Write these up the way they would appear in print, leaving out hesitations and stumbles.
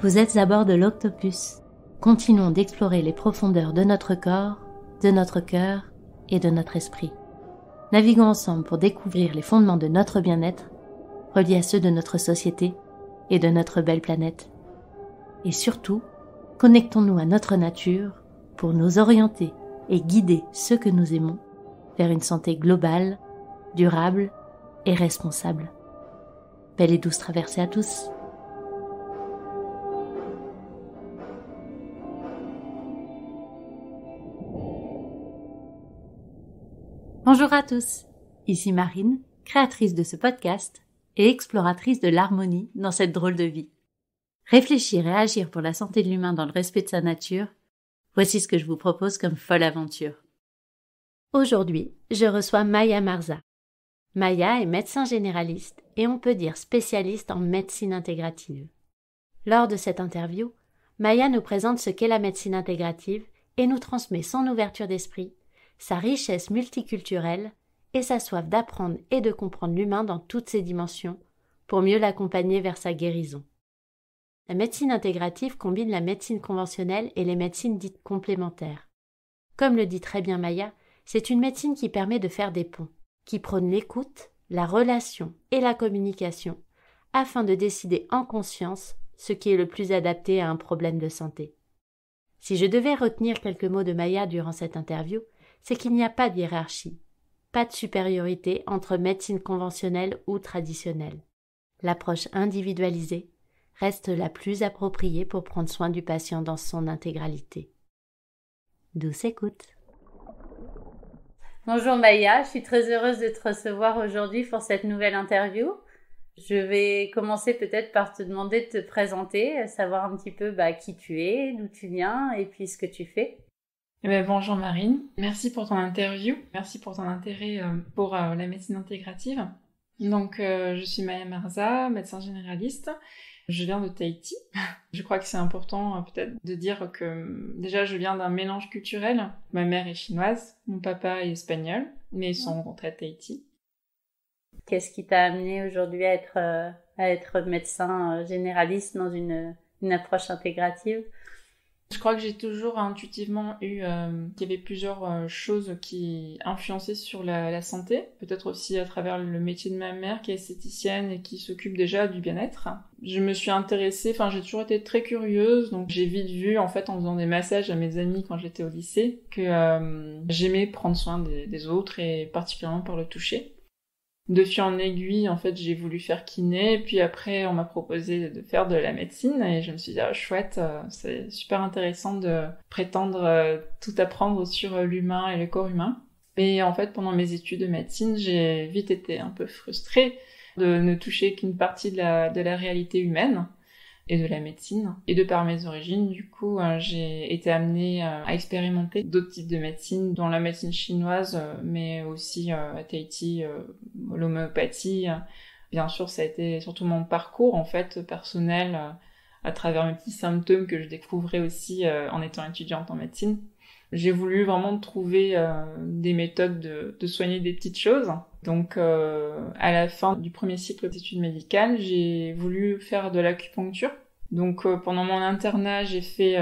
Vous êtes à bord de l'Octopus. Continuons d'explorer les profondeurs de notre corps, de notre cœur et de notre esprit. Naviguons ensemble pour découvrir les fondements de notre bien-être, reliés à ceux de notre société et de notre belle planète. Et surtout, connectons-nous à notre nature pour nous orienter et guider ceux que nous aimons vers une santé globale, durable et responsable. Belle et douce traversée à tous. Bonjour à tous, ici Marine, créatrice de ce podcast et exploratrice de l'harmonie dans cette drôle de vie. Réfléchir et agir pour la santé de l'humain dans le respect de sa nature, voici ce que je vous propose comme folle aventure. Aujourd'hui, je reçois Maya Marza. Maya est médecin généraliste et on peut dire spécialiste en médecine intégrative. Lors de cette interview, Maya nous présente ce qu'est la médecine intégrative et nous transmet son ouverture d'esprit, sa richesse multiculturelle et sa soif d'apprendre et de comprendre l'humain dans toutes ses dimensions pour mieux l'accompagner vers sa guérison. La médecine intégrative combine la médecine conventionnelle et les médecines dites complémentaires. Comme le dit très bien Maya, c'est une médecine qui permet de faire des ponts, qui prône l'écoute, la relation et la communication, afin de décider en conscience ce qui est le plus adapté à un problème de santé. Si je devais retenir quelques mots de Maya durant cette interview, c'est qu'il n'y a pas de hiérarchie, pas de supériorité entre médecine conventionnelle ou traditionnelle. L'approche individualisée reste la plus appropriée pour prendre soin du patient dans son intégralité. Douce écoute. Bonjour Maya, je suis très heureuse de te recevoir aujourd'hui pour cette nouvelle interview. Je vais commencer peut-être par te demander de te présenter, savoir un petit peu qui tu es, d'où tu viens et puis ce que tu fais. Bonjour Marine, merci pour ton interview, merci pour ton intérêt pour la médecine intégrative. Donc je suis Maya Marza, médecin généraliste, je viens de Tahiti. Je crois que c'est important peut-être de dire que déjà je viens d'un mélange culturel. Ma mère est chinoise, mon papa est espagnol, mais ils sont rencontrés à Tahiti. Qu'est-ce qui t'a amené aujourd'hui à être médecin généraliste dans une approche intégrative ? Je crois que j'ai toujours intuitivement eu qu'il y avait plusieurs choses qui influençaient sur la santé, peut-être aussi à travers le métier de ma mère qui est esthéticienne et qui s'occupe déjà du bien-être. Je me suis intéressée, j'ai toujours été très curieuse, donc j'ai vite vu en fait en faisant des massages à mes amis quand j'étais au lycée que j'aimais prendre soin des autres et particulièrement par le toucher. De fil en aiguille, en fait, j'ai voulu faire kiné, puis après, on m'a proposé de faire de la médecine, et je me suis dit, chouette, c'est super intéressant de prétendre tout apprendre sur l'humain et le corps humain. Et en fait, pendant mes études de médecine, j'ai vite été un peu frustrée de ne toucher qu'une partie de la réalité humaine et de la médecine. Et de par mes origines, du coup, j'ai été amenée à expérimenter d'autres types de médecine, dont la médecine chinoise, mais aussi à Tahiti, l'homéopathie. Bien sûr, ça a été surtout mon parcours, en fait, personnel, à travers mes petits symptômes que je découvrais aussi en étant étudiante en médecine. J'ai voulu vraiment trouver des méthodes de soigner des petites choses. Donc, à la fin du premier cycle d'études médicales, j'ai voulu faire de l'acupuncture. Donc, pendant mon internat, j'ai fait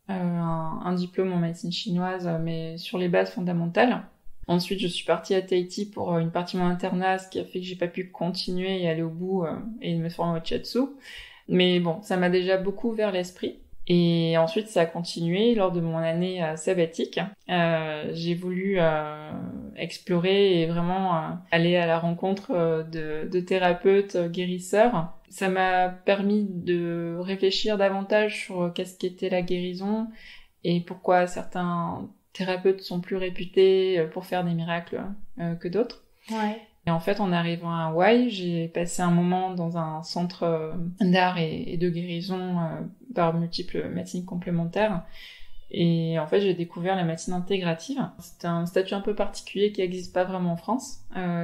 un diplôme en médecine chinoise, mais sur les bases fondamentales. Ensuite, je suis partie à Tahiti pour une partie de mon internat, ce qui a fait que j'ai pas pu continuer et aller au bout et me former au shiatsu. Mais bon, ça m'a déjà beaucoup ouvert l'esprit. Et ensuite, ça a continué lors de mon année sabbatique. J'ai voulu explorer et vraiment aller à la rencontre de thérapeutes guérisseurs. Ça m'a permis de réfléchir davantage sur qu'est-ce qu'était la guérison et pourquoi certains thérapeutes sont plus réputés pour faire des miracles que d'autres. Ouais. Et en fait, en arrivant à Hawaï, j'ai passé un moment dans un centre d'art et de guérison par multiples médecines complémentaires. Et en fait, j'ai découvert la médecine intégrative. C'est un statut un peu particulier qui n'existe pas vraiment en France,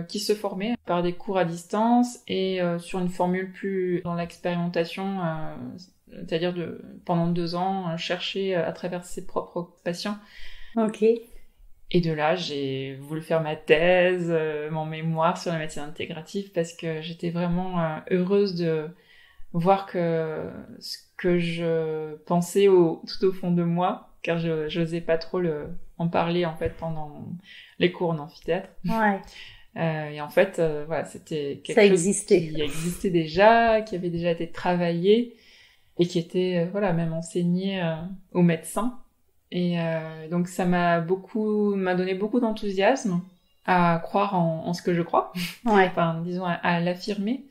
qui se formait par des cours à distance et sur une formule plus dans l'expérimentation, c'est-à-dire pendant 2 ans, chercher à travers ses propres patients. Ok. Et de là, j'ai voulu faire ma thèse, mon mémoire sur la médecine intégrative parce que j'étais vraiment heureuse de voir que ce que je pensais tout au fond de moi, car je n'osais pas trop en parler en fait pendant les cours en amphithéâtre. Ouais. Et en fait, voilà, c'était Ça quelque chose existait. qui existait déjà, qui avait déjà été travaillé et qui était voilà même enseigné aux médecins. Et donc ça m'a donné beaucoup d'enthousiasme à croire en ce que je crois, Ouais. enfin disons à l'affirmer,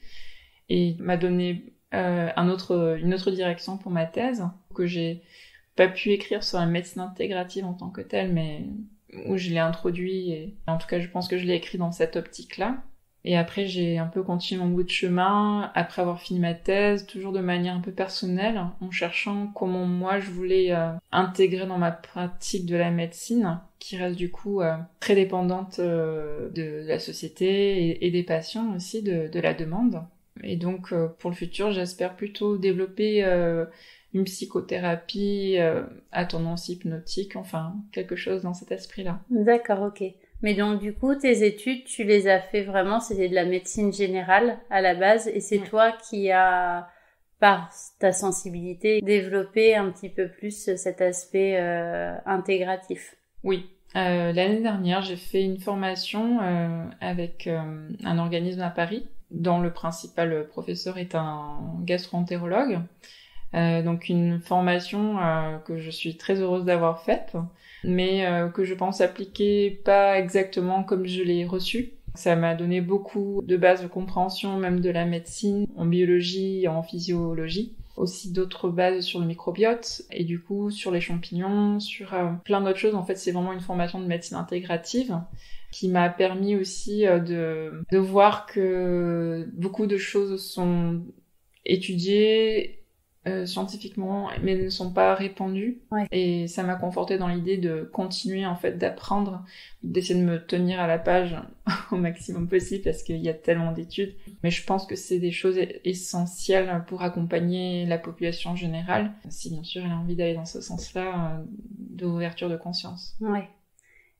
et m'a donné une autre direction pour ma thèse que j'ai pas pu écrire sur la médecine intégrative en tant que telle, mais où je l'ai introduit, et en tout cas je pense que je l'ai écrit dans cette optique-là. Et après j'ai un peu continué mon bout de chemin, après avoir fini ma thèse, toujours de manière un peu personnelle, en cherchant comment moi je voulais intégrer dans ma pratique de la médecine, qui reste du coup très dépendante de la société et des patients aussi, de la demande. Et donc pour le futur, j'espère plutôt développer une psychothérapie à tendance hypnotique, enfin quelque chose dans cet esprit-là. D'accord, ok. Mais donc du coup, tes études, tu les as fait vraiment, c'était de la médecine générale à la base, et c'est toi qui as, par ta sensibilité, développé un petit peu plus cet aspect intégratif. Oui. L'année dernière, j'ai fait une formation avec un organisme à Paris, dont le principal professeur est un gastro-entérologue. Donc une formation que je suis très heureuse d'avoir faite, mais que je pense appliquer pas exactement comme je l'ai reçue. Ça m'a donné beaucoup de bases de compréhension, même de la médecine, en biologie, en physiologie. Aussi d'autres bases sur le microbiote, et du coup sur les champignons, sur plein d'autres choses. En fait, c'est vraiment une formation de médecine intégrative qui m'a permis aussi de voir que beaucoup de choses sont étudiées scientifiquement, mais ne sont pas répandues. Ouais. Et ça m'a confortée dans l'idée de continuer en fait d'apprendre, d'essayer de me tenir à la page au maximum possible, parce qu'il y a tellement d'études. Mais je pense que c'est des choses essentielles pour accompagner la population générale, si bien sûr elle a envie d'aller dans ce sens-là, d'ouverture de conscience. Ouais.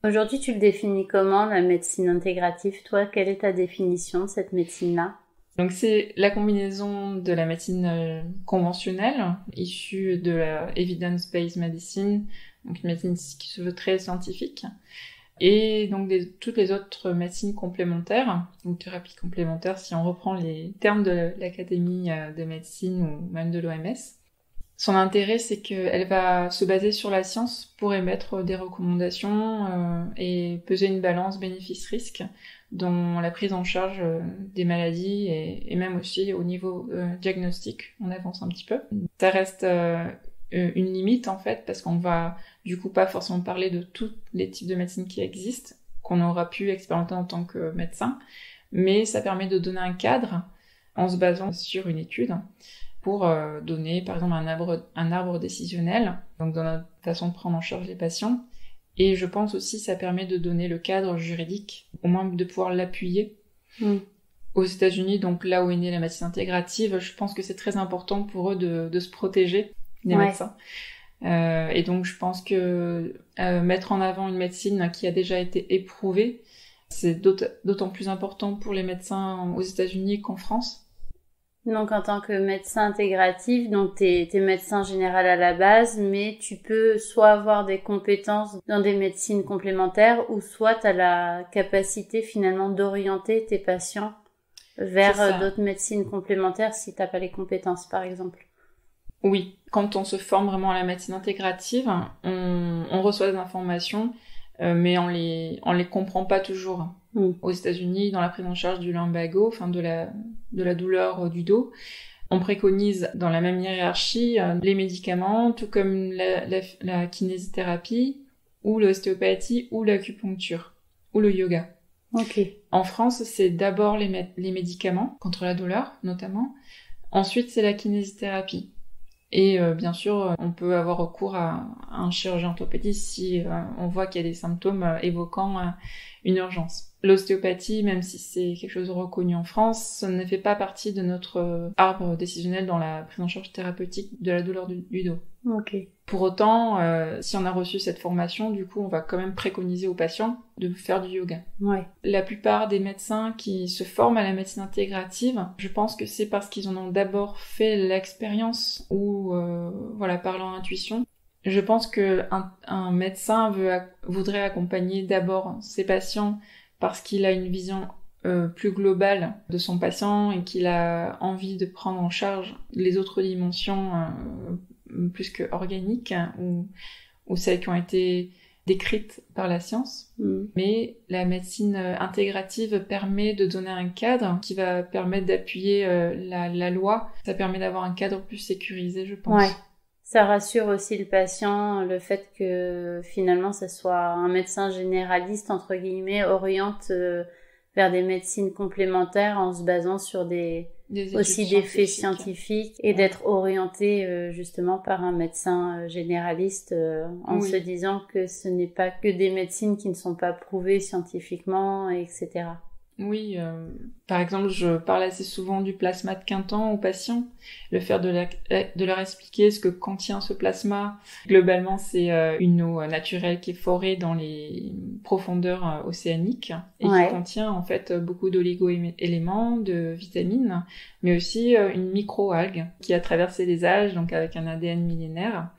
Aujourd'hui, tu le définis comment, la médecine intégrative? Toi, quelle est ta définition de cette médecine-là? Donc c'est la combinaison de la médecine conventionnelle, issue de la evidence-based medicine, donc une médecine qui se veut très scientifique, et donc toutes les autres médecines complémentaires, ou thérapies complémentaires si on reprend les termes de l'Académie de médecine ou même de l'OMS. Son intérêt, c'est qu'elle va se baser sur la science pour émettre des recommandations et peser une balance bénéfice-risque dans la prise en charge des maladies et même aussi au niveau diagnostic. On avance un petit peu. Ça reste une limite en fait, parce qu'on va du coup pas forcément parler de tous les types de médecine qui existent, qu'on aura pu expérimenter en tant que médecin, mais ça permet de donner un cadre en se basant sur une étude pour donner par exemple un arbre décisionnel, donc dans notre façon de prendre en charge les patients. Et je pense aussi ça permet de donner le cadre juridique, au moins de pouvoir l'appuyer. Aux États-Unis, donc là où est née la médecine intégrative, je pense que c'est très important pour eux de se protéger des médecins. Et donc je pense que mettre en avant une médecine qui a déjà été éprouvée, c'est d'autant plus important pour les médecins aux États-Unis qu'en France. Donc en tant que médecin intégratif, donc t'es médecin général à la base, mais tu peux soit avoir des compétences dans des médecines complémentaires, ou soit t'as la capacité finalement d'orienter tes patients vers d'autres médecines complémentaires si t'as pas les compétences par exemple. Oui, quand on se forme vraiment à la médecine intégrative, on reçoit des informations, mais on les comprend pas toujours. Aux États-Unis, dans la prise en charge du lumbago, enfin de la douleur du dos, on préconise dans la même hiérarchie les médicaments, tout comme la kinésithérapie, ou l'ostéopathie, ou l'acupuncture, ou le yoga. Okay. En France, c'est d'abord les médicaments, contre la douleur notamment. Ensuite, c'est la kinésithérapie. Et bien sûr, on peut avoir recours à un chirurgien orthopédiste si on voit qu'il y a des symptômes évoquant une urgence. L'ostéopathie, même si c'est quelque chose de reconnu en France, ça ne fait pas partie de notre arbre décisionnel dans la prise en charge thérapeutique de la douleur du dos. Ok. Pour autant, si on a reçu cette formation, du coup, on va quand même préconiser aux patients de faire du yoga. Ouais. La plupart des médecins qui se forment à la médecine intégrative, je pense que c'est parce qu'ils en ont d'abord fait l'expérience ou, par leur intuition. Je pense que un médecin voudrait accompagner d'abord ses patients parce qu'il a une vision plus globale de son patient et qu'il a envie de prendre en charge les autres dimensions plus que organiques ou celles qui ont été décrites par la science. Mais la médecine intégrative permet de donner un cadre qui va permettre d'appuyer la loi. Ça permet d'avoir un cadre plus sécurisé, je pense. Ouais. Ça rassure aussi le patient, le fait que finalement ça soit un médecin généraliste, entre guillemets, oriente vers des médecines complémentaires en se basant sur des faits scientifiques et d'être orienté justement par un médecin généraliste en se disant que ce n'est pas que des médecines qui ne sont pas prouvées scientifiquement, etc. Oui, par exemple, je parle assez souvent du plasma de Quinton aux patients. Le fait de leur expliquer ce que contient ce plasma. Globalement, c'est une eau naturelle qui est forée dans les profondeurs océaniques et qui contient en fait beaucoup d'oligo-éléments, de vitamines, mais aussi une micro-algue qui a traversé les âges, donc avec un ADN millénaire.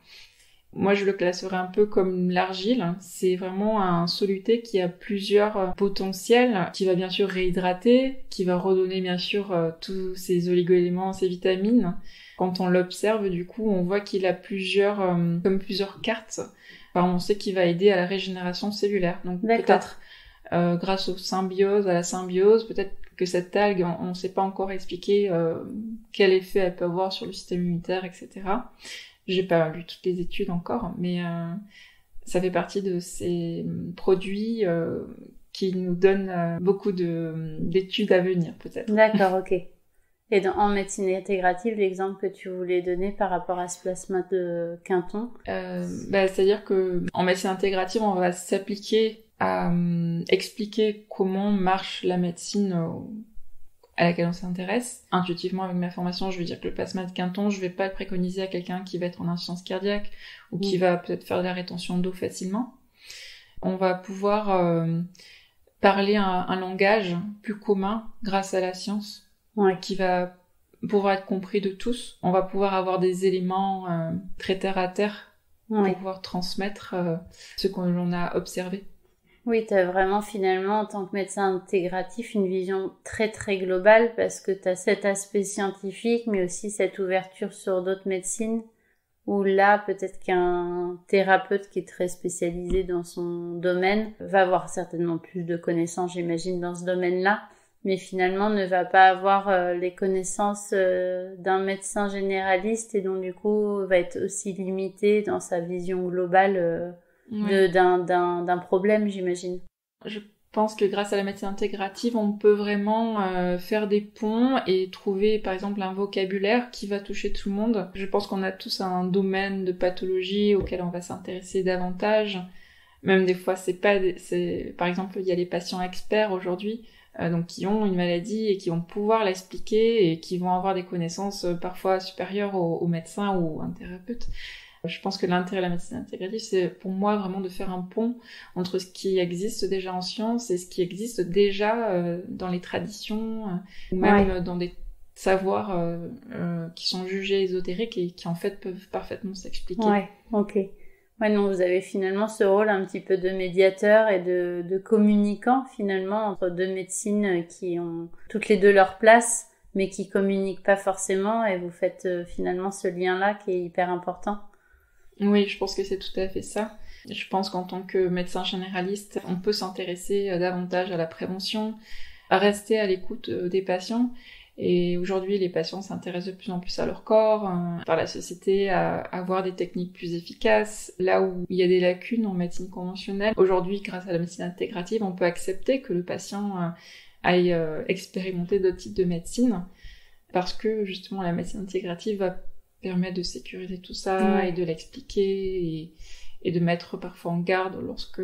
Moi, je le classerais un peu comme l'argile. C'est vraiment un soluté qui a plusieurs potentiels, qui va bien sûr réhydrater, qui va redonner bien sûr tous ces oligo-éléments, ces vitamines. Quand on l'observe, du coup, on voit qu'il a plusieurs cartes. Enfin, on sait qu'il va aider à la régénération cellulaire. Donc peut-être grâce à la symbiose, peut-être que cette algue, on ne sait pas encore expliquer quel effet elle peut avoir sur le système immunitaire, etc. J'ai pas lu toutes les études encore, mais ça fait partie de ces produits qui nous donnent beaucoup d'études à venir, peut-être. D'accord, ok. Et en médecine intégrative, l'exemple que tu voulais donner par rapport à ce plasma de Quinton c'est-à-dire que en médecine intégrative, on va s'appliquer à expliquer comment marche la médecine à laquelle on s'intéresse. Intuitivement, avec ma formation, je veux dire que le plasma de Quinton, je vais pas le préconiser à quelqu'un qui va être en insuffisance cardiaque ou qui va peut-être faire de la rétention d'eau facilement. On va pouvoir parler un langage plus commun grâce à la science qui va pouvoir être compris de tous. On va pouvoir avoir des éléments très terre à terre pour pouvoir transmettre ce que l'on a observé. Oui, tu as vraiment finalement, en tant que médecin intégratif, une vision très très globale parce que tu as cet aspect scientifique, mais aussi cette ouverture sur d'autres médecines où là, peut-être qu'un thérapeute qui est très spécialisé dans son domaine va avoir certainement plus de connaissances, j'imagine, dans ce domaine-là, mais finalement ne va pas avoir les connaissances d'un médecin généraliste et donc du coup va être aussi limité dans sa vision globale d'un problème, j'imagine. Je pense que grâce à la médecine intégrative, on peut vraiment faire des ponts et trouver, par exemple, un vocabulaire qui va toucher tout le monde. Je pense qu'on a tous un domaine de pathologie auquel on va s'intéresser davantage. Même des fois, par exemple, il y a les patients experts aujourd'hui, donc qui ont une maladie et qui vont pouvoir l'expliquer et qui vont avoir des connaissances parfois supérieures aux médecins ou un thérapeute. Je pense que l'intérêt de la médecine intégrative, c'est pour moi vraiment de faire un pont entre ce qui existe déjà en science et ce qui existe déjà dans les traditions ou même dans des savoirs qui sont jugés ésotériques et qui en fait peuvent parfaitement s'expliquer. Ouais, ok. Ouais, non, vous avez finalement ce rôle un petit peu de médiateur et de communicant finalement entre deux médecines qui ont toutes les deux leur place mais qui communiquent pas forcément et vous faites finalement ce lien-là qui est hyper important. Oui, je pense que c'est tout à fait ça. Je pense qu'en tant que médecin généraliste, on peut s'intéresser davantage à la prévention, à rester à l'écoute des patients. Et aujourd'hui, les patients s'intéressent de plus en plus à leur corps, par la société, à avoir des techniques plus efficaces. Là où il y a des lacunes en médecine conventionnelle, aujourd'hui, grâce à la médecine intégrative, on peut accepter que le patient aille expérimenter d'autres types de médecine, parce que justement, la médecine intégrative va permet de sécuriser tout ça et de l'expliquer et de mettre parfois en garde lorsque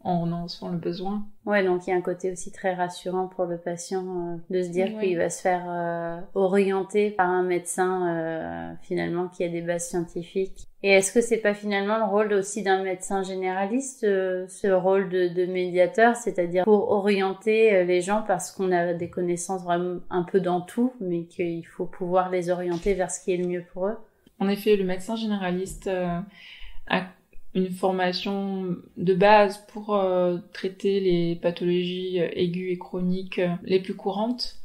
on en sent le besoin. Ouais, donc il y a un côté aussi très rassurant pour le patient de se dire qu'il va se faire orienter par un médecin finalement qui a des bases scientifiques. Et est-ce que c'est pas finalement le rôle aussi d'un médecin généraliste, ce rôle de médiateur, c'est-à-dire pour orienter les gens parce qu'on a des connaissances vraiment un peu dans tout, mais qu'il faut pouvoir les orienter vers ce qui est le mieux pour eux? En effet, le médecin généraliste a une formation de base pour traiter les pathologies aiguës et chroniques les plus courantes.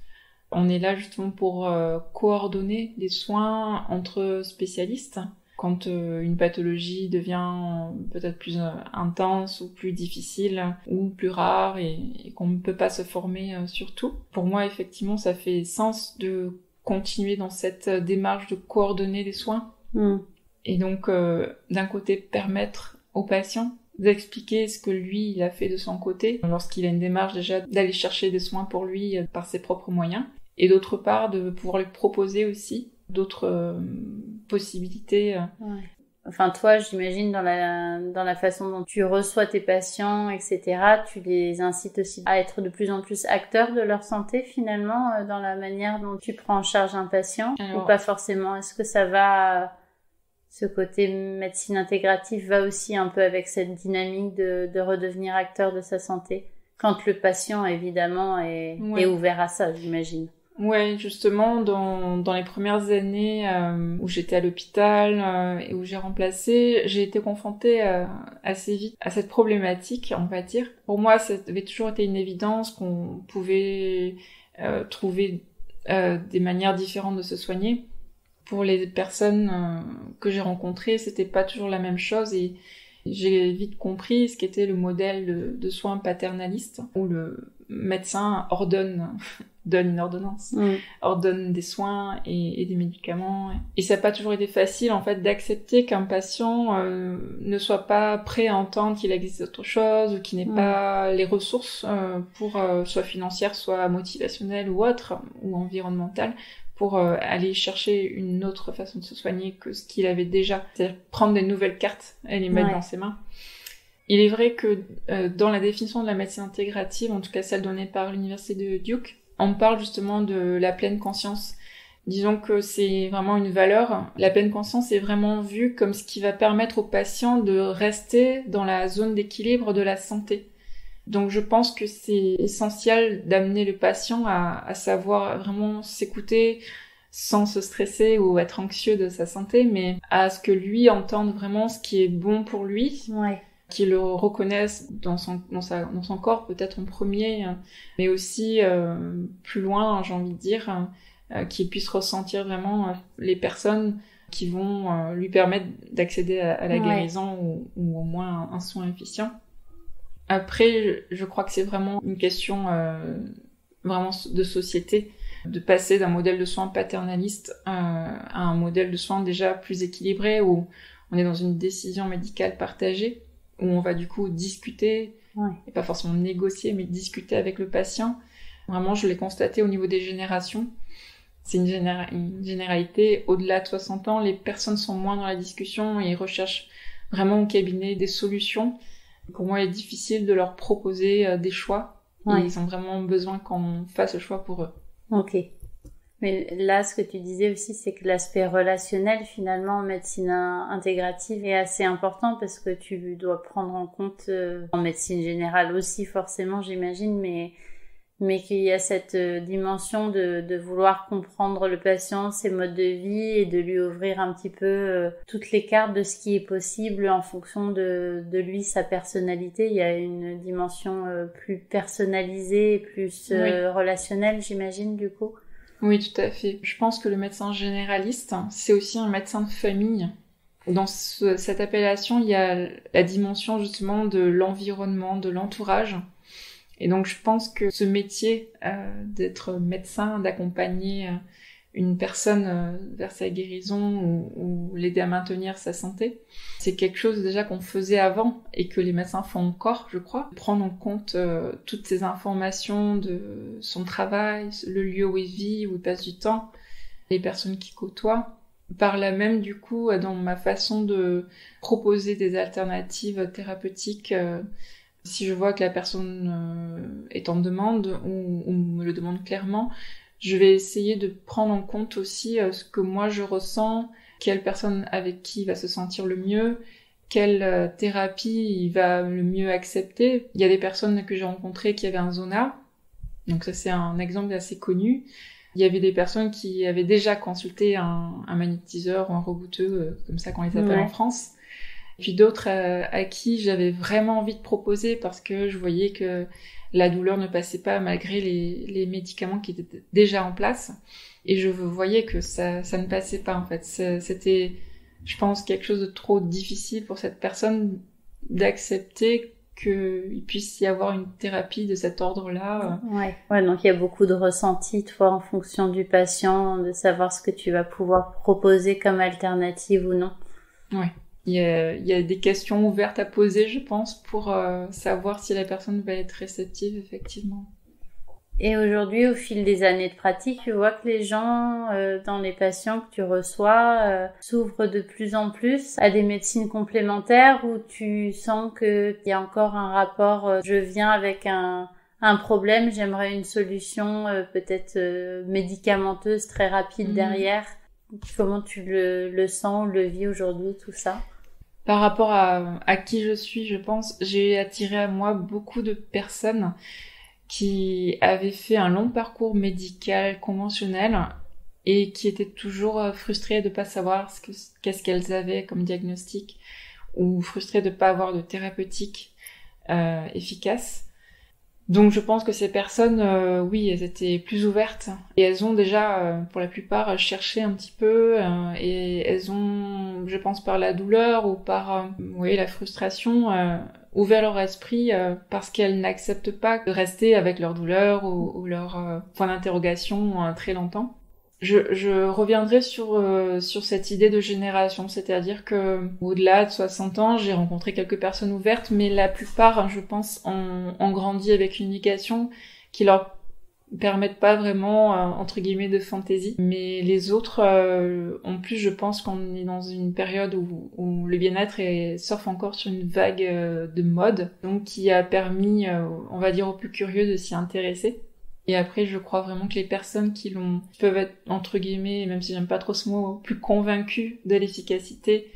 On est là justement pour coordonner les soins entre spécialistes. Quand une pathologie devient peut-être plus intense ou plus difficile ou plus rare et qu'on ne peut pas se former sur tout. Pour moi, effectivement, ça fait sens de continuer dans cette démarche de coordonner les soins. Et donc, d'un côté, permettre au patient d'expliquer ce que lui, il a fait de son côté, lorsqu'il a une démarche déjà d'aller chercher des soins pour lui par ses propres moyens. Et d'autre part, de pouvoir lui proposer aussi d'autres possibilités. Ouais. Enfin, toi, j'imagine, dans la façon dont tu reçois tes patients, etc., tu les incites aussi à être de plus en plus acteurs de leur santé, finalement, dans la manière dont tu prends en charge un patient, ou pas forcément? Est-ce que ça va... Ce côté médecine intégrative va aussi un peu avec cette dynamique de redevenir acteur de sa santé, quand le patient, évidemment, est ouvert à ça, j'imagine. Ouais, justement, dans les premières années où j'étais à l'hôpital et où j'ai remplacé, j'ai été confrontée assez vite à cette problématique, on va dire. Pour moi, ça avait toujours été une évidence qu'on pouvait trouver des manières différentes de se soigner. Pour les personnes que j'ai rencontrées, c'était pas toujours la même chose et j'ai vite compris ce qu'était le modèle de soins paternalistes où le médecin donne une ordonnance, ordonne des soins et des médicaments. Et ça n'a pas toujours été facile, en fait, d'accepter qu'un patient ne soit pas prêt à entendre qu'il existe autre chose ou qu'il n'ait pas les ressources pour soit financières, soit motivationnelles ou autres, ou environnementales, pour aller chercher une autre façon de se soigner que ce qu'il avait déjà. C'est-à-dire prendre des nouvelles cartes et les mettre dans ses mains. Il est vrai que dans la définition de la médecine intégrative, en tout cas celle donnée par l'université de Duke, on parle justement de la pleine conscience. Disons que c'est vraiment une valeur. La pleine conscience est vraiment vue comme ce qui va permettre au patient de rester dans la zone d'équilibre de la santé. Donc je pense que c'est essentiel d'amener le patient à savoir vraiment s'écouter sans se stresser ou être anxieux de sa santé, mais à ce que lui entende vraiment ce qui est bon pour lui, qu'il le reconnaisse dans son corps peut-être en premier, mais aussi plus loin, j'ai envie de dire, qu'il puisse ressentir vraiment les personnes qui vont lui permettre d'accéder à la guérison ou au moins un soin efficient. Après, je crois que c'est vraiment une question vraiment de société, de passer d'un modèle de soins paternaliste à un modèle de soins déjà plus équilibré, où on est dans une décision médicale partagée, où on va du coup discuter, et pas forcément négocier, mais discuter avec le patient. Vraiment, je l'ai constaté au niveau des générations. C'est une généralité. Au-delà de 60 ans, les personnes sont moins dans la discussion et recherchent vraiment au cabinet des solutions. Pour moi, il est difficile de leur proposer des choix. Et ils ont vraiment besoin qu'on fasse le choix pour eux. Ok. Mais là, ce que tu disais aussi, c'est que l'aspect relationnel, finalement, en médecine intégrative est assez important parce que tu dois prendre en compte, en médecine générale aussi, forcément, j'imagine, mais qu'il y a cette dimension de vouloir comprendre le patient, ses modes de vie et de lui ouvrir un petit peu toutes les cartes de ce qui est possible en fonction de lui, sa personnalité. Il y a une dimension plus personnalisée et plus relationnelle, j'imagine, du coup. Oui, tout à fait. Je pense que le médecin généraliste, c'est aussi un médecin de famille. Dans cette appellation, il y a la dimension justement de l'environnement, de l'entourage. Et donc je pense que ce métier d'être médecin, d'accompagner une personne vers sa guérison ou l'aider à maintenir sa santé, c'est quelque chose déjà qu'on faisait avant et que les médecins font encore, je crois. Prendre en compte toutes ces informations de son travail, le lieu où il vit, où il passe du temps, les personnes qu'il côtoie, Par là même, du coup, dans ma façon de proposer des alternatives thérapeutiques, si je vois que la personne est en demande ou me le demande clairement, je vais essayer de prendre en compte aussi ce que moi je ressens, quelle personne avec qui va se sentir le mieux, quelle thérapie il va le mieux accepter. Il y a des personnes que j'ai rencontrées qui avaient un zona, donc ça c'est un exemple assez connu. Il y avait des personnes qui avaient déjà consulté un magnétiseur ou un rebouteux, comme ça qu'on les appelle en France. Et puis d'autres à qui j'avais vraiment envie de proposer parce que je voyais que la douleur ne passait pas malgré les médicaments qui étaient déjà en place. Et je voyais que ça ne passait pas en fait. C'était, je pense, quelque chose de trop difficile pour cette personne d'accepter qu'il puisse y avoir une thérapie de cet ordre-là. Ouais, donc il y a beaucoup de ressentis, toi, en fonction du patient, de savoir ce que tu vas pouvoir proposer comme alternative ou non. Ouais. Il y a des questions ouvertes à poser, je pense, pour savoir si la personne va être réceptive, effectivement. Et aujourd'hui, au fil des années de pratique, tu vois que les gens, dans les patients que tu reçois, s'ouvrent de plus en plus à des médecines complémentaires où tu sens qu'il y a encore un rapport, je viens avec un problème, j'aimerais une solution peut-être médicamenteuse très rapide derrière. Comment tu le sens ou le vis aujourd'hui, tout ça? Par rapport à qui je suis, je pense, j'ai attiré à moi beaucoup de personnes qui avaient fait un long parcours médical conventionnel et qui étaient toujours frustrées de pas savoir qu'est-ce qu'elles avaient comme diagnostic ou frustrées de pas avoir de thérapeutique efficace. Donc je pense que ces personnes, oui, elles étaient plus ouvertes et elles ont déjà, pour la plupart, cherché un petit peu et elles ont, je pense, par la douleur ou par, la frustration, ouvert leur esprit parce qu'elles n'acceptent pas de rester avec leur douleur ou leur point d'interrogation très longtemps. Je reviendrai sur cette idée de génération, c'est-à-dire que au-delà de 60 ans, j'ai rencontré quelques personnes ouvertes, mais la plupart, je pense, ont grandi avec une éducation qui leur permettent pas vraiment entre guillemets de fantaisie. Mais les autres, en plus, je pense qu'on est dans une période où le bien-être surfe encore sur une vague de mode, donc qui a permis, on va dire, aux plus curieux de s'y intéresser. Et après, je crois vraiment que les personnes qui peuvent être, entre guillemets, même si j'aime pas trop ce mot, plus convaincues de l'efficacité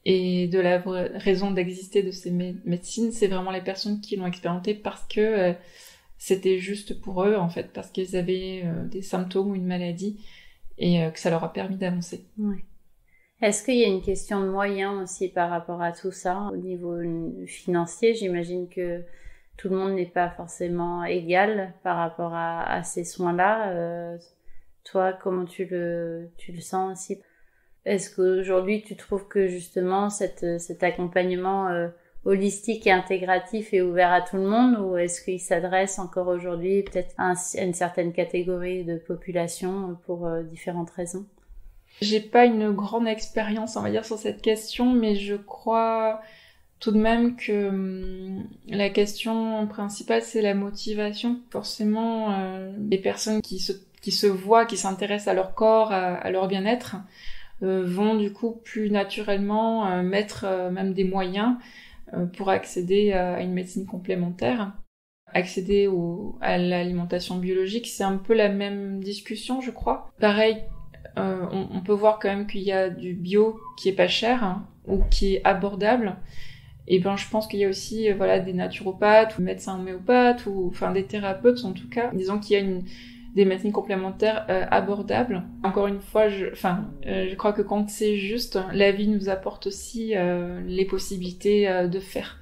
et de la raison d'exister de ces médecines, c'est vraiment les personnes qui l'ont expérimenté parce que c'était juste pour eux, en fait, parce qu'ils avaient des symptômes ou une maladie et que ça leur a permis d'avancer. Ouais. Est-ce qu'il y a une question de moyens aussi par rapport à tout ça? Au niveau financier, j'imagine que tout le monde n'est pas forcément égal par rapport à ces soins-là. Toi, comment tu le sens aussi? Est-ce qu'aujourd'hui, tu trouves que justement cet accompagnement holistique et intégratif est ouvert à tout le monde, ou est-ce qu'il s'adresse encore aujourd'hui peut-être à une certaine catégorie de population pour différentes raisons? J'ai pas une grande expérience, on va dire, sur cette question, mais je crois tout de même que la question principale, c'est la motivation. Forcément, les personnes qui se voient, qui s'intéressent à leur corps, à leur bien-être, vont du coup plus naturellement mettre même des moyens pour accéder à une médecine complémentaire. Accéder à l'alimentation biologique, c'est un peu la même discussion, je crois. Pareil, on peut voir quand même qu'il y a du bio qui est pas cher ou qui est abordable. Et ben, je pense qu'il y a aussi des naturopathes ou médecins homéopathes ou enfin des thérapeutes en tout cas, disons qu'il y a des médecines complémentaires abordables. Encore une fois, je crois que quand c'est juste, la vie nous apporte aussi les possibilités de faire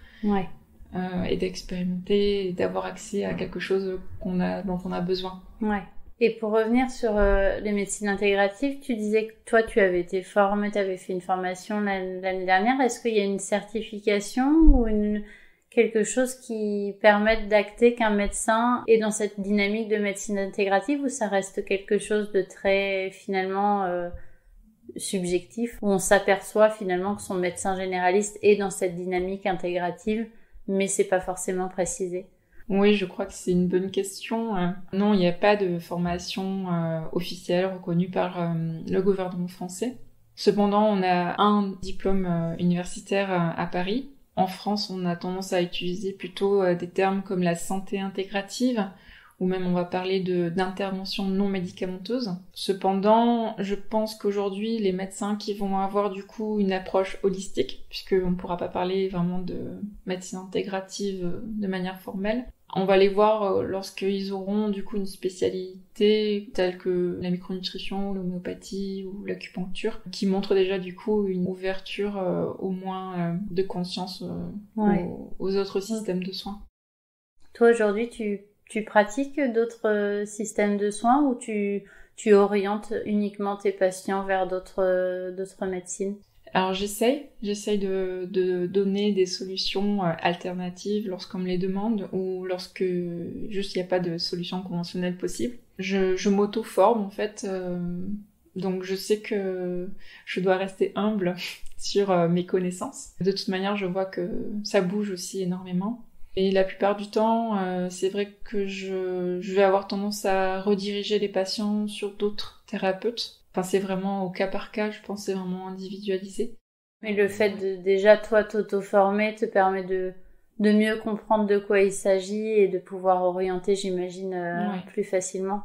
et d'expérimenter et d'avoir accès à quelque chose dont on a besoin. Ouais. Et pour revenir sur les médecines intégratives, tu disais que toi, tu avais été formée, tu avais fait une formation l'année dernière. Est-ce qu'il y a une certification ou quelque chose qui permette d'acter qu'un médecin est dans cette dynamique de médecine intégrative, ou ça reste quelque chose de très, finalement, subjectif, où on s'aperçoit finalement que son médecin généraliste est dans cette dynamique intégrative, mais c'est pas forcément précisé? Oui, je crois que c'est une bonne question. Non, il n'y a pas de formation officielle reconnue par le gouvernement français. Cependant, on a un diplôme universitaire à Paris. En France, on a tendance à utiliser plutôt des termes comme la santé intégrative, ou même on va parler d'intervention non médicamenteuse. Cependant, je pense qu'aujourd'hui, les médecins qui vont avoir du coup une approche holistique, puisqu'on ne pourra pas parler vraiment de médecine intégrative de manière formelle, on va les voir lorsqu'ils auront du coup une spécialité telle que la micronutrition, l'homéopathie ou l'acupuncture, qui montre déjà du coup une ouverture au moins de conscience aux autres systèmes de soins. Toi aujourd'hui, tu pratiques d'autres systèmes de soins ou tu orientes uniquement tes patients vers d'autres médecines? Alors j'essaye de donner des solutions alternatives lorsqu'on me les demande ou lorsque juste il n'y a pas de solution conventionnelle possible. Je m'auto-forme en fait, donc je sais que je dois rester humble sur mes connaissances. De toute manière, je vois que ça bouge aussi énormément. Et la plupart du temps, c'est vrai que je vais avoir tendance à rediriger les patients sur d'autres thérapeutes. Enfin, c'est vraiment au cas par cas, je pense, c'est vraiment individualisé. Mais le fait de déjà toi t'auto-former te permet de mieux comprendre de quoi il s'agit et de pouvoir orienter, j'imagine, plus facilement.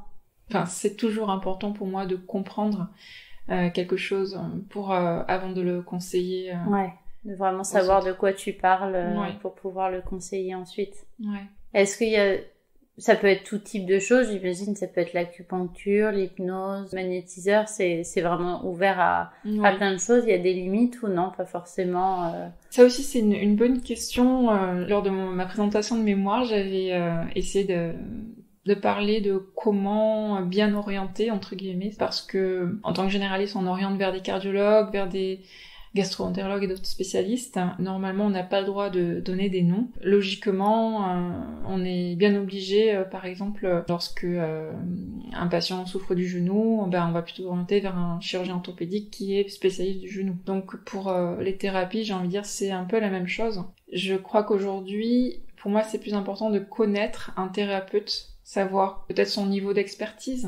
Enfin, c'est toujours important pour moi de comprendre quelque chose pour avant de le conseiller. Ouais, de vraiment savoir de quoi tu parles pour pouvoir le conseiller ensuite. Ouais. Est-ce qu'il y a... Ça peut être tout type de choses, j'imagine, ça peut être l'acupuncture, l'hypnose, le magnétiseur, c'est vraiment ouvert à plein de choses. Il y a des limites ou non, pas forcément Ça aussi, c'est une bonne question. Lors de ma présentation de mémoire, j'avais essayé de parler de comment bien orienter, entre guillemets, parce que en tant que généraliste, on oriente vers des cardiologues, vers des gastro-entérologues et d'autres spécialistes. Normalement, on n'a pas le droit de donner des noms. Logiquement, on est bien obligé, par exemple, lorsque un patient souffre du genou, on va plutôt orienter vers un chirurgien orthopédique qui est spécialiste du genou. Donc pour les thérapies, j'ai envie de dire, c'est un peu la même chose. Je crois qu'aujourd'hui, pour moi, c'est plus important de connaître un thérapeute, savoir peut-être son niveau d'expertise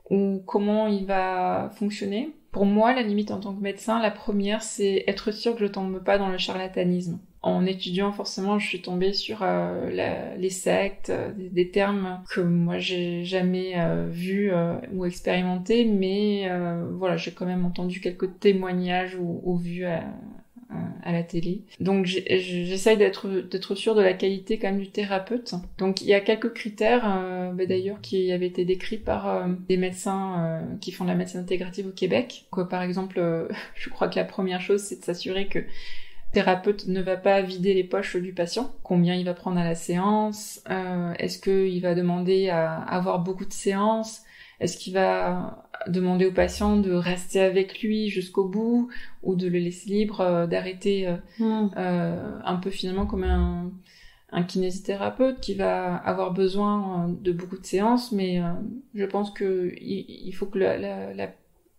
ou comment il va fonctionner. Pour moi, la limite en tant que médecin, la première, c'est être sûr que je tombe pas dans le charlatanisme. En étudiant, forcément, je suis tombée sur les sectes, des termes que moi j'ai jamais vus ou expérimentés, mais voilà, j'ai quand même entendu quelques témoignages ou vus à la télé. Donc j'essaye d'être sûre de la qualité quand même du thérapeute. Donc il y a quelques critères d'ailleurs qui avaient été décrits par des médecins qui font de la médecine intégrative au Québec. Donc, par exemple, je crois que la première chose c'est de s'assurer que le thérapeute ne va pas vider les poches du patient. Combien il va prendre à la séance, est-ce qu'il va demander à avoir beaucoup de séances, est-ce qu'il va demander au patient de rester avec lui jusqu'au bout ou de le laisser libre, d'arrêter un peu finalement comme un kinésithérapeute qui va avoir besoin de beaucoup de séances, mais je pense que il faut que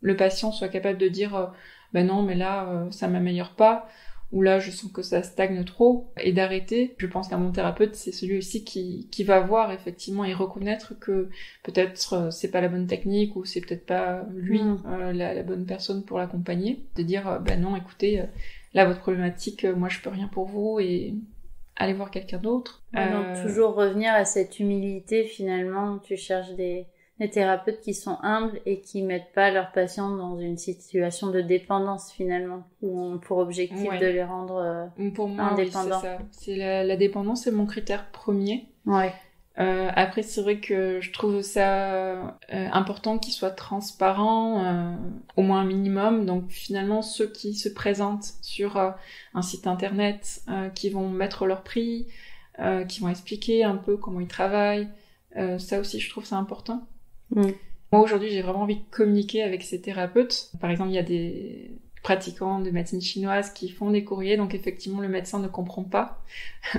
le patient soit capable de dire ben non mais là ça m'améliore pas, ou là je sens que ça stagne trop, et d'arrêter. Je pense qu'un bon thérapeute, c'est celui aussi qui va voir effectivement et reconnaître que peut-être c'est pas la bonne technique, ou c'est peut-être pas lui la bonne personne pour l'accompagner. De dire, ben non, écoutez, là votre problématique, moi je peux rien pour vous, et allez voir quelqu'un d'autre. Donc toujours revenir à cette humilité finalement, tu cherches des thérapeutes qui sont humbles et qui mettent pas leurs patients dans une situation de dépendance finalement, ou ont pour objectif de les rendre pour moi, indépendants. Oui, c'est ça. La dépendance, c'est mon critère premier. Ouais. Après, c'est vrai que je trouve ça important qu'ils soient transparents, au moins un minimum. Donc finalement, ceux qui se présentent sur un site internet, qui vont mettre leur prix, qui vont expliquer un peu comment ils travaillent, ça aussi, je trouve ça important. Moi, aujourd'hui, j'ai vraiment envie de communiquer avec ces thérapeutes. Par exemple, il y a des pratiquants de médecine chinoise qui font des courriers, donc effectivement, le médecin ne comprend pas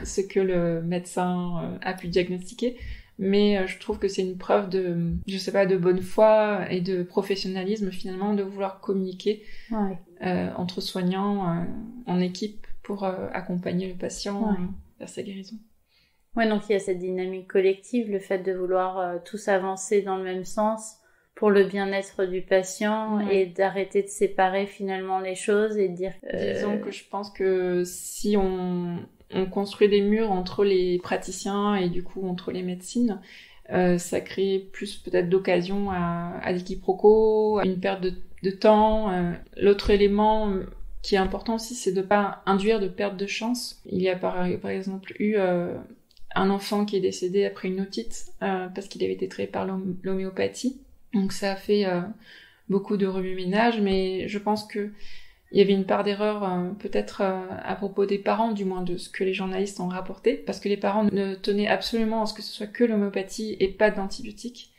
ce que le médecin a pu diagnostiquer. Mais je trouve que c'est une preuve de, je sais pas, de bonne foi et de professionnalisme, finalement, de vouloir communiquer entre soignants, en équipe, pour accompagner le patient vers sa guérison. Ouais, donc il y a cette dynamique collective, le fait de vouloir tous avancer dans le même sens pour le bien-être du patient et d'arrêter de séparer finalement les choses et de dire... Disons que je pense que si on construit des murs entre les praticiens et du coup entre les médecines, ça crée plus peut-être d'occasion à des quiproquos, à une perte de temps. L'autre élément qui est important aussi, c'est de pas induire de perte de chance. Il y a par exemple eu un enfant qui est décédé après une otite parce qu'il avait été traité par l'homéopathie. Donc ça a fait beaucoup de remue-ménage, mais je pense que il y avait une part d'erreur peut-être à propos des parents, du moins de ce que les journalistes ont rapporté, parce que les parents ne tenaient absolument à ce que ce soit que l'homéopathie et pas d'antibiotiques.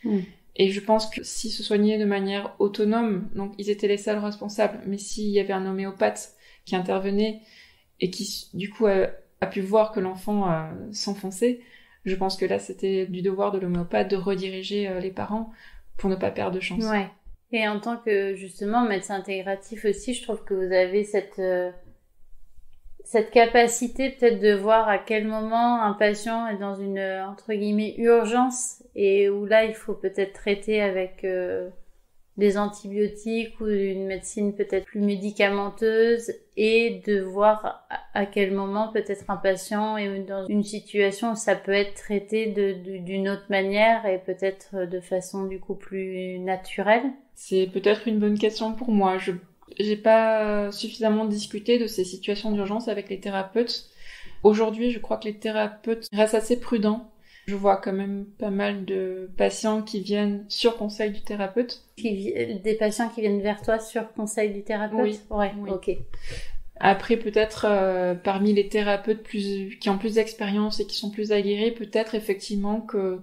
Et je pense que s'ils se soignaient de manière autonome, donc ils étaient les seuls responsables, mais s'il y avait un homéopathe qui intervenait et qui du coup a pu voir que l'enfant s'enfonçait, je pense que là c'était du devoir de l'homéopathe de rediriger les parents pour ne pas perdre de chance. Ouais. Et en tant que, justement, médecin intégratif aussi, je trouve que vous avez cette capacité peut-être de voir à quel moment un patient est dans une, entre guillemets, urgence et où là, il faut peut-être traiter avec des antibiotiques ou une médecine peut-être plus médicamenteuse et de voir à quel moment peut-être un patient est dans une situation où ça peut être traité d'une autre manière et peut-être de façon du coup plus naturelle. C'est peut-être une bonne question pour moi. J'ai pas suffisamment discuté de ces situations d'urgence avec les thérapeutes. Aujourd'hui, je crois que les thérapeutes restent assez prudents. Je vois quand même pas mal de patients qui viennent sur conseil du thérapeute. Des patients qui viennent vers toi sur conseil du thérapeute? Oui. Ouais, oui. Ok. Après, peut-être parmi les thérapeutes qui ont plus d'expérience et qui sont plus aguerris, peut-être effectivement que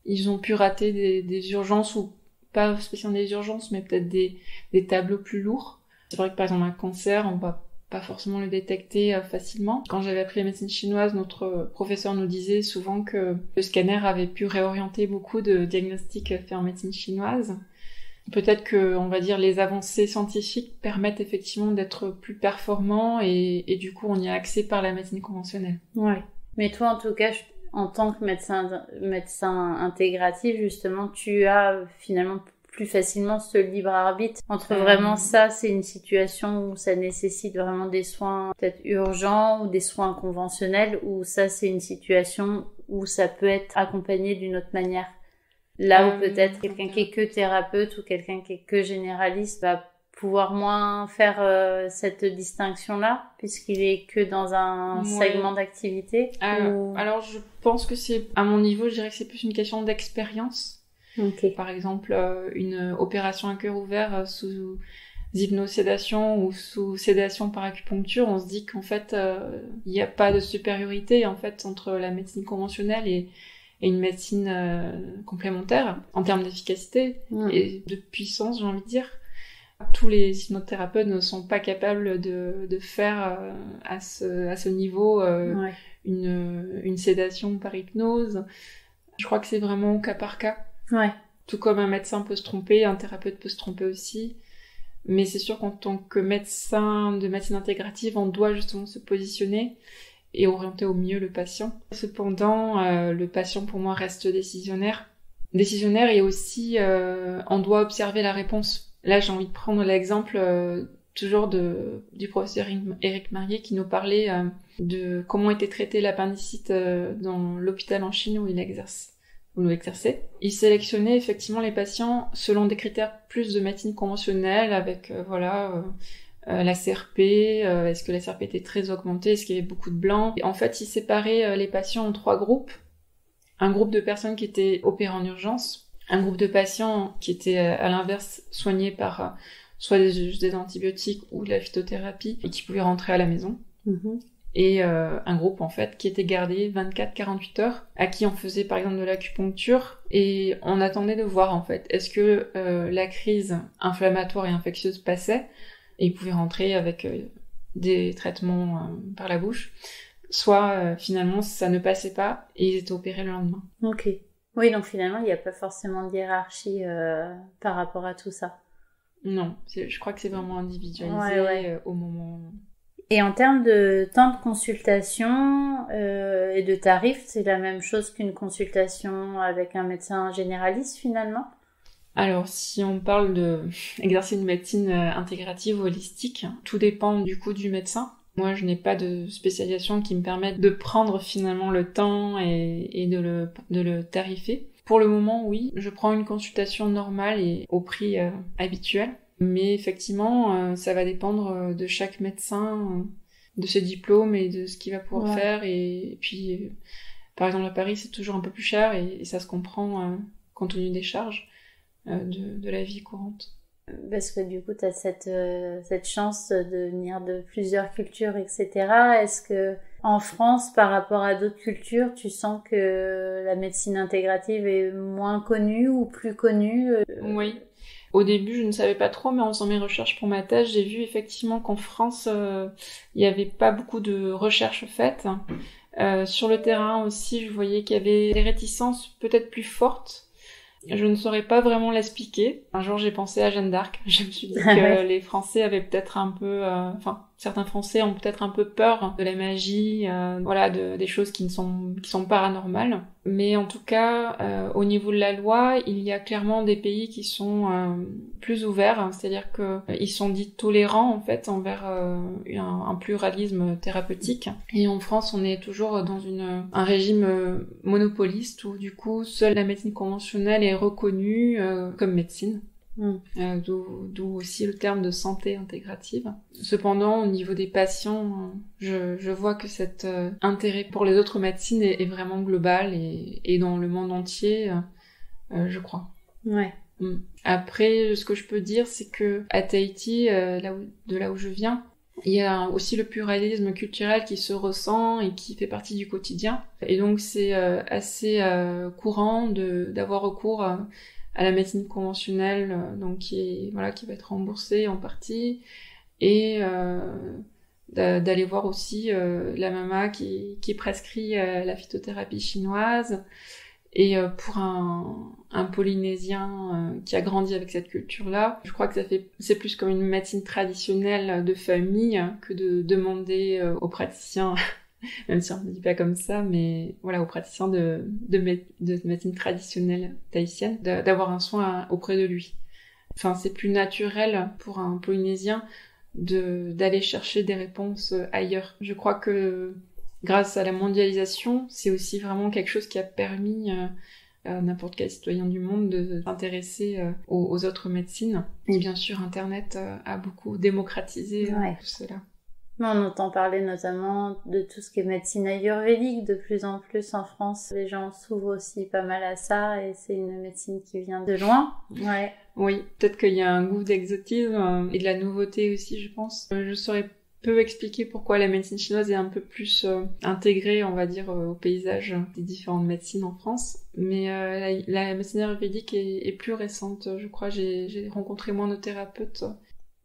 ils ont pu rater des urgences ou pas spécialement des urgences, mais peut-être des tableaux plus lourds. C'est vrai que par exemple un cancer, on va pas forcément le détecter facilement. Quand j'avais appris la médecine chinoise, notre professeur nous disait souvent que le scanner avait pu réorienter beaucoup de diagnostics faits en médecine chinoise. Peut-être que, on va dire, les avancées scientifiques permettent effectivement d'être plus performants et du coup on y a accès par la médecine conventionnelle. Ouais. Mais toi, en tout cas, en tant que médecin intégratif, justement, tu as finalement plus facilement ce libre arbitre entre vraiment ça, c'est une situation où ça nécessite vraiment des soins peut-être urgents ou des soins conventionnels, ou ça, c'est une situation où ça peut être accompagné d'une autre manière. Là où peut-être quelqu'un qui est que thérapeute ou quelqu'un qui est que généraliste va pouvoir moins faire cette distinction-là, puisqu'il est que dans un segment d'activité. Alors, je pense que c'est, à mon niveau, je dirais que c'est plus une question d'expérience. Okay. Par exemple, une opération à cœur ouvert sous hypnosédation ou sous sédation par acupuncture, on se dit qu'en fait, il n'y a pas de supériorité en fait entre la médecine conventionnelle et une médecine complémentaire en termes d'efficacité et de puissance, j'ai envie de dire. Tous les hypnothérapeutes ne sont pas capables de faire à ce niveau une sédation par hypnose. Je crois que c'est vraiment au cas par cas. Ouais. Tout comme un médecin peut se tromper, un thérapeute peut se tromper aussi. Mais c'est sûr qu'en tant que médecin de médecine intégrative, on doit justement se positionner et orienter au mieux le patient. Cependant, le patient pour moi reste décisionnaire. Décisionnaire et aussi on doit observer la réponse. Là, j'ai envie de prendre l'exemple toujours du professeur Éric Marié qui nous parlait de comment était traitée l'appendicite dans l'hôpital en Chine où il exerçait. Il sélectionnait effectivement les patients selon des critères plus de médecine conventionnelle avec la CRP, est-ce que la CRP était très augmentée, est-ce qu'il y avait beaucoup de blancs. Et en fait, il séparait les patients en 3 groupes. Un groupe de personnes qui étaient opérées en urgence, un groupe de patients qui étaient à l'inverse soignés par soit des antibiotiques ou de la phytothérapie et qui pouvaient rentrer à la maison. Et un groupe en fait qui était gardé 24-48 heures, à qui on faisait par exemple de l'acupuncture et on attendait de voir en fait est-ce que la crise inflammatoire et infectieuse passait et ils pouvaient rentrer avec des traitements par la bouche, soit finalement ça ne passait pas et ils étaient opérés le lendemain. Ok. Oui, donc finalement il n'y a pas forcément de hiérarchie par rapport à tout ça. Non, je crois que c'est vraiment individualisé au moment... Et en termes de temps de consultation et de tarifs, c'est la même chose qu'une consultation avec un médecin généraliste finalement? Alors, si on parle de exercer une médecine intégrative ou holistique, tout dépend du coup du médecin. Moi, je n'ai pas de spécialisation qui me permette de prendre finalement le temps et de le tarifer. Pour le moment, oui, je prends une consultation normale et au prix habituel. Mais effectivement, ça va dépendre de chaque médecin, de ses diplômes et de ce qu'il va pouvoir faire. Et puis, par exemple, à Paris, c'est toujours un peu plus cher et ça se comprend compte tenu des charges de la vie courante. Parce que du coup, tu as cette chance de venir de plusieurs cultures, etc. Est-ce que en France, par rapport à d'autres cultures, tu sens que la médecine intégrative est moins connue ou plus connue? Oui. Au début, je ne savais pas trop, mais en faisant mes recherches pour ma thèse, j'ai vu effectivement qu'en France, il n'y avait pas beaucoup de recherches faites. Sur le terrain aussi, je voyais qu'il y avait des réticences peut-être plus fortes. Je ne saurais pas vraiment l'expliquer. Un jour, j'ai pensé à Jeanne d'Arc. Je me suis dit que les Français avaient peut-être un peu... certains Français ont peut-être un peu peur de la magie, des choses qui sont paranormales. Mais en tout cas, au niveau de la loi, il y a clairement des pays qui sont plus ouverts. C'est-à-dire que ils sont dits tolérants, en fait, envers un pluralisme thérapeutique. Et en France, on est toujours dans un régime monopoliste où, du coup, seule la médecine conventionnelle est reconnue comme médecine. D'où aussi le terme de santé intégrative. Cependant, au niveau des patients, je vois que cet intérêt pour les autres médecines est vraiment global et dans le monde entier, je crois. Ouais. Après, ce que je peux dire, c'est que à Tahiti, de là où je viens, il y a aussi le pluralisme culturel qui se ressent et qui fait partie du quotidien. Et donc, c'est assez courant d'avoir recours à la médecine conventionnelle, donc qui va être remboursée en partie, et d'aller voir aussi la mama qui prescrit la phytothérapie chinoise. Et pour un Polynésien qui a grandi avec cette culture-là, je crois que c'est plus comme une médecine traditionnelle de famille que de demander aux praticiens, même si on ne dit pas comme ça, mais voilà, aux praticiens de médecine traditionnelle tahitienne, d'avoir un soin auprès de lui. Enfin, c'est plus naturel pour un Polynésien d'aller chercher des réponses ailleurs. Je crois que grâce à la mondialisation, c'est aussi vraiment quelque chose qui a permis à n'importe quel citoyen du monde de s'intéresser aux autres médecines. Et bien sûr, Internet a beaucoup démocratisé tout cela. On entend parler notamment de tout ce qui est médecine ayurvédique de plus en plus en France. Les gens s'ouvrent aussi pas mal à ça et c'est une médecine qui vient de loin. Ouais. Oui, peut-être qu'il y a un goût d'exotisme et de la nouveauté aussi, je pense. Je saurais peu expliquer pourquoi la médecine chinoise est un peu plus intégrée, on va dire, au paysage des différentes médecines en France. Mais la médecine ayurvédique est plus récente, je crois. J'ai rencontré moins de thérapeutes.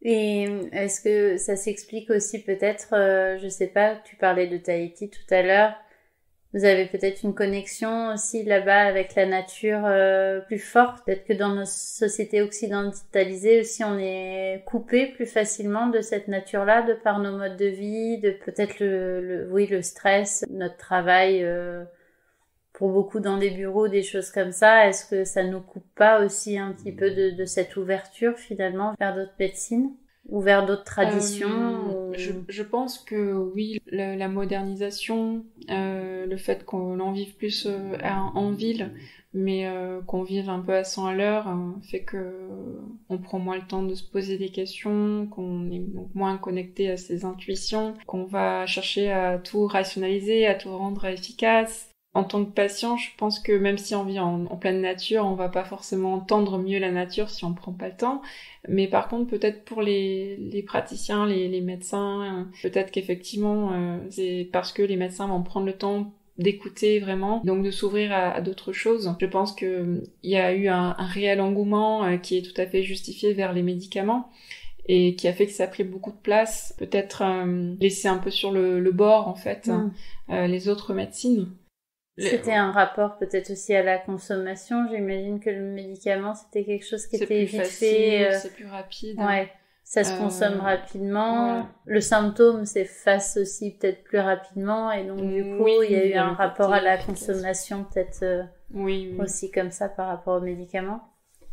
Et est-ce que ça s'explique aussi peut-être, je sais pas, tu parlais de Tahiti tout à l'heure, vous avez peut-être une connexion aussi là-bas avec la nature plus forte. Peut-être que dans nos sociétés occidentalisées aussi, on est coupé plus facilement de cette nature-là, de par nos modes de vie, de peut-être le stress, notre travail pour beaucoup dans des bureaux, des choses comme ça. Est-ce que ça nous coupe pas aussi un petit peu de cette ouverture finalement vers d'autres médecines ou vers d'autres traditions Je pense que oui, la modernisation, le fait qu'on en vive plus en ville, mais qu'on vive un peu à 100 à l'heure, fait que on prend moins le temps de se poser des questions, qu'on est donc moins connecté à ses intuitions, qu'on va chercher à tout rationaliser, à tout rendre efficace. En tant que patient, je pense que même si on vit en pleine nature, on va pas forcément entendre mieux la nature si on prend pas le temps. Mais par contre, peut-être pour les praticiens, les médecins, peut-être qu'effectivement, c'est parce que les médecins vont prendre le temps d'écouter vraiment, donc de s'ouvrir à d'autres choses. Je pense que il y a eu un réel engouement qui est tout à fait justifié vers les médicaments et qui a fait que ça a pris beaucoup de place. Peut-être laisser un peu sur le bord, en fait, les autres médecines. C'était un rapport peut-être aussi à la consommation. J'imagine que le médicament, c'était quelque chose qui était vite fait. C'est plus rapide. Ouais, ça se consomme rapidement. Voilà. Le symptôme s'efface aussi peut-être plus rapidement. Et donc du coup, il y a eu un rapport à la consommation peut-être aussi comme ça par rapport aux médicaments.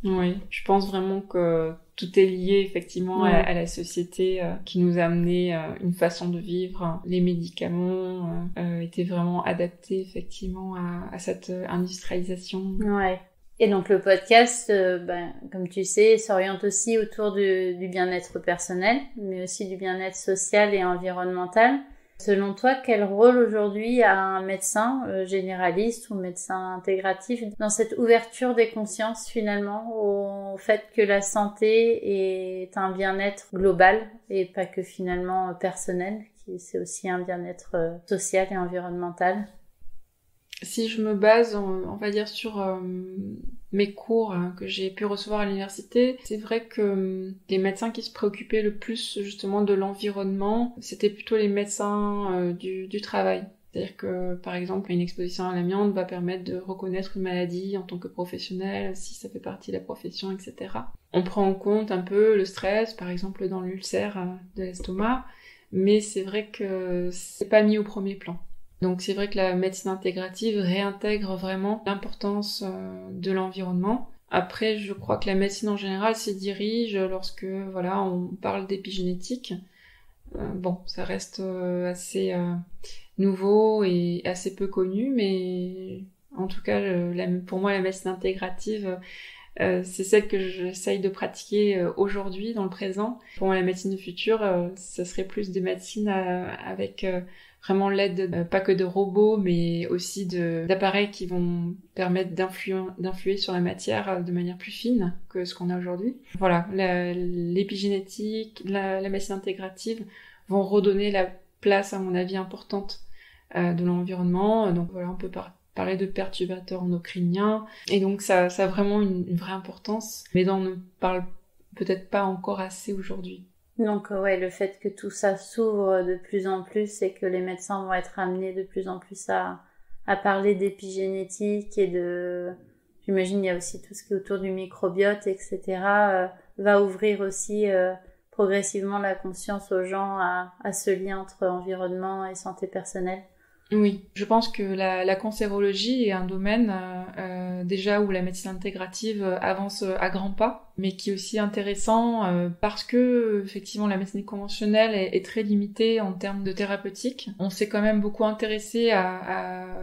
Oui, je pense vraiment que tout est lié effectivement à la société qui nous a amené une façon de vivre. Les médicaments étaient vraiment adaptés effectivement à cette industrialisation. Ouais. Et donc le podcast, comme tu sais, s'oriente aussi autour du bien-être personnel, mais aussi du bien-être social et environnemental. Selon toi, quel rôle aujourd'hui a un médecin généraliste ou médecin intégratif dans cette ouverture des consciences finalement au fait que la santé est un bien-être global et pas que finalement personnel, c'est aussi un bien-être social et environnemental? Si je me base, on va dire, sur mes cours que j'ai pu recevoir à l'université, c'est vrai que les médecins qui se préoccupaient le plus justement de l'environnement, c'était plutôt les médecins du travail. C'est-à-dire que, par exemple, une exposition à l'amiante va permettre de reconnaître une maladie en tant que professionnel, si ça fait partie de la profession, etc. On prend en compte un peu le stress, par exemple dans l'ulcère de l'estomac, mais c'est vrai que c'est pas mis au premier plan. Donc c'est vrai que la médecine intégrative réintègre vraiment l'importance de l'environnement. Après, je crois que la médecine en général s'y dirige lorsque on parle d'épigénétique. Ça reste assez nouveau et assez peu connu, mais en tout cas, pour moi, la médecine intégrative, c'est celle que j'essaye de pratiquer aujourd'hui, dans le présent. Pour moi, la médecine du futur, ça serait plus des médecines avec vraiment l'aide pas que de robots, mais aussi d'appareils qui vont permettre d'influer sur la matière de manière plus fine que ce qu'on a aujourd'hui. Voilà, l'épigénétique, la médecine intégrative vont redonner la place, à mon avis, importante de l'environnement. Donc voilà, on peut parler de perturbateurs endocriniens, et donc ça a vraiment une vraie importance, mais dont on ne parle peut-être pas encore assez aujourd'hui. Donc le fait que tout ça s'ouvre de plus en plus et que les médecins vont être amenés de plus en plus à parler d'épigénétique et j'imagine il y a aussi tout ce qui est autour du microbiote, etc., va ouvrir aussi progressivement la conscience aux gens à ce lien entre environnement et santé personnelle. Oui, je pense que la cancérologie est un domaine déjà où la médecine intégrative avance à grands pas, mais qui est aussi intéressant parce que effectivement la médecine conventionnelle est très limitée en termes de thérapeutique. On s'est quand même beaucoup intéressé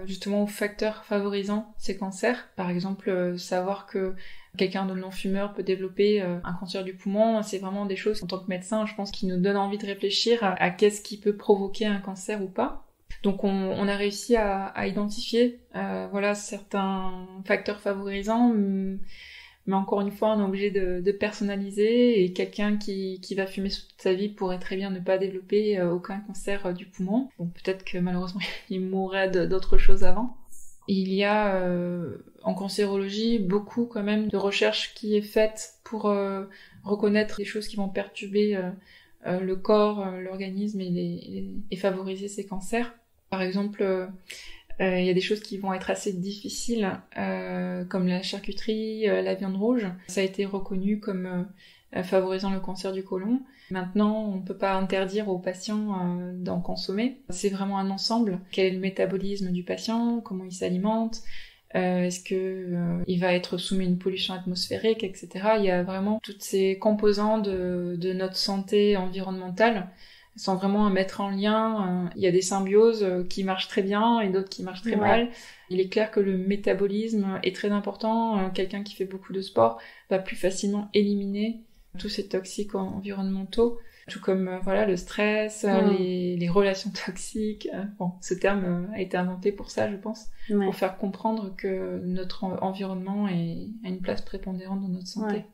justement aux facteurs favorisant ces cancers. Par exemple, savoir que quelqu'un de non-fumeur peut développer un cancer du poumon, c'est vraiment des choses en tant que médecin, je pense, qui nous donnent envie de réfléchir à qu'est-ce qui peut provoquer un cancer ou pas. Donc on a réussi à identifier certains facteurs favorisants, mais encore une fois on est obligé de personnaliser, et quelqu'un qui va fumer toute sa vie pourrait très bien ne pas développer aucun cancer du poumon. Bon, peut-être que malheureusement il mourrait d'autres choses avant. Il y a en cancérologie beaucoup quand même de recherche qui est faite pour reconnaître les choses qui vont perturber le corps, l'organisme et favoriser ces cancers. Par exemple, il y a des choses qui vont être assez difficiles, comme la charcuterie, la viande rouge. Ça a été reconnu comme favorisant le cancer du côlon. Maintenant, on ne peut pas interdire aux patients d'en consommer. C'est vraiment un ensemble. Quel est le métabolisme du patient? Comment il s'alimente? Est-ce que il va être soumis à une pollution atmosphérique, etc. Il y a vraiment toutes ces composants de notre santé environnementale sans vraiment mettre en lien. Il y a des symbioses qui marchent très bien et d'autres qui marchent très mal. Il est clair que le métabolisme est très important. Quelqu'un qui fait beaucoup de sport va plus facilement éliminer tous ces toxiques environnementaux, tout comme le stress, les relations toxiques. Ce terme a été inventé pour ça, je pense, pour faire comprendre que notre environnement a une place prépondérante dans notre santé. Ouais.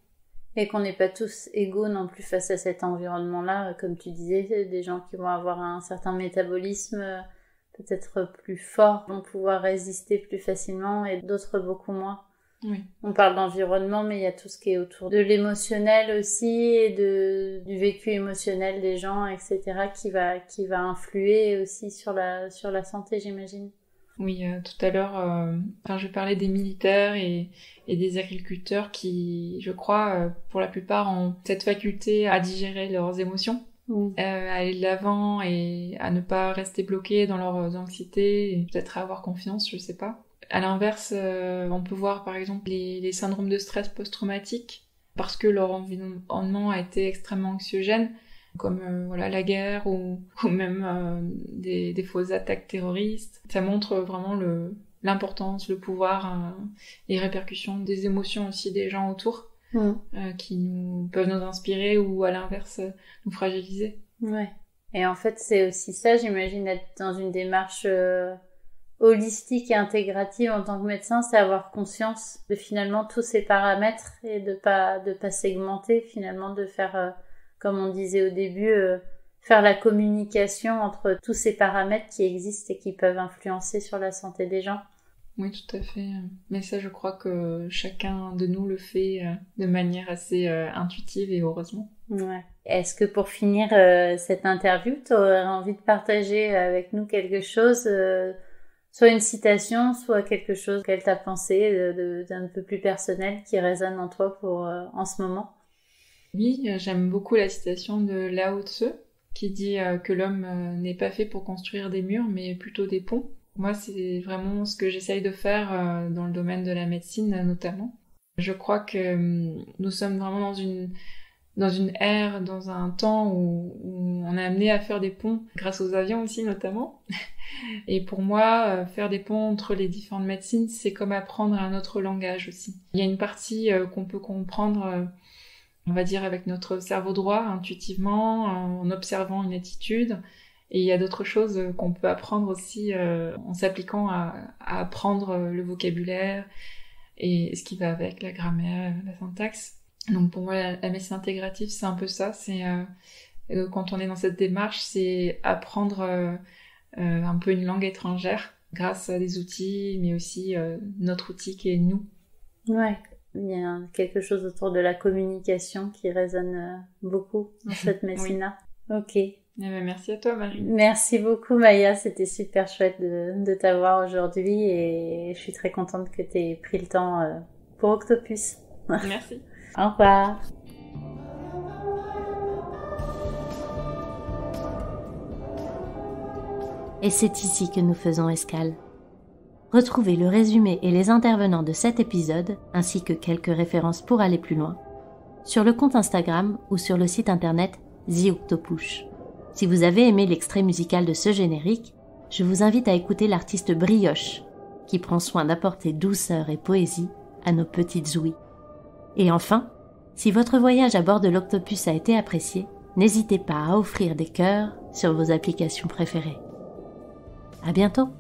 Et qu'on n'est pas tous égaux non plus face à cet environnement-là. Comme tu disais, des gens qui vont avoir un certain métabolisme peut-être plus fort vont pouvoir résister plus facilement et d'autres beaucoup moins. Oui. On parle d'environnement, mais il y a tout ce qui est autour de l'émotionnel aussi et du vécu émotionnel des gens, etc., qui va influer aussi sur la santé, j'imagine. Oui, tout à l'heure, je parlais des militaires et des agriculteurs qui, je crois, pour la plupart, ont cette faculté à digérer leurs émotions, à aller de l'avant et à ne pas rester bloqués dans leurs anxiétés, et peut-être à avoir confiance, je sais pas. À l'inverse, on peut voir par exemple les syndromes de stress post-traumatique, parce que leur environnement a été extrêmement anxiogène, comme voilà, la guerre ou même des fausses attaques terroristes. Ça montre vraiment l'importance, le pouvoir, les répercussions des émotions aussi des gens autour, qui peuvent nous inspirer ou à l'inverse nous fragiliser. Ouais. Et en fait, c'est aussi ça, j'imagine, être dans une démarche holistique et intégrative en tant que médecin, c'est avoir conscience de finalement tous ces paramètres et de pas segmenter, finalement, de faire, comme on disait au début, faire la communication entre tous ces paramètres qui existent et qui peuvent influencer sur la santé des gens. Oui, tout à fait. Mais ça, je crois que chacun de nous le fait de manière assez intuitive et heureusement. Ouais. Est-ce que pour finir cette interview, tu aurais envie de partager avec nous quelque chose, soit une citation, soit quelque chose qu'elle t'a pensé d'un peu plus personnel qui résonne en toi pour en ce moment? Oui, j'aime beaucoup la citation de Lao Tse qui dit que l'homme n'est pas fait pour construire des murs, mais plutôt des ponts. Moi, c'est vraiment ce que j'essaye de faire dans le domaine de la médecine notamment. Je crois que nous sommes vraiment dans une ère, dans un temps où on est amené à faire des ponts, grâce aux avions aussi notamment. Et pour moi, faire des ponts entre les différentes médecines, c'est comme apprendre un autre langage aussi. Il y a une partie qu'on peut comprendre, on va dire, avec notre cerveau droit, intuitivement, en observant une attitude. Et il y a d'autres choses qu'on peut apprendre aussi en s'appliquant à apprendre le vocabulaire et ce qui va avec, la grammaire, la syntaxe. Donc pour moi, la médecine intégrative, c'est un peu ça. C'est quand on est dans cette démarche, c'est apprendre un peu une langue étrangère grâce à des outils, mais aussi notre outil qui est nous. Ouais, il y a quelque chose autour de la communication qui résonne beaucoup dans cette médecine-là. Oui. Ok. Eh ben, merci à toi, Marie. Merci beaucoup, Maya. C'était super chouette de t'avoir aujourd'hui et je suis très contente que tu aies pris le temps pour Octopus. Merci. Au revoir. Et c'est ici que nous faisons escale. Retrouvez le résumé et les intervenants de cet épisode, ainsi que quelques références pour aller plus loin, sur le compte Instagram ou sur le site internet The Octopush. Si vous avez aimé l'extrait musical de ce générique, je vous invite à écouter l'artiste Brioche, qui prend soin d'apporter douceur et poésie à nos petites ouïes. Et enfin, si votre voyage à bord de l'Octopus a été apprécié, n'hésitez pas à offrir des cœurs sur vos applications préférées. À bientôt!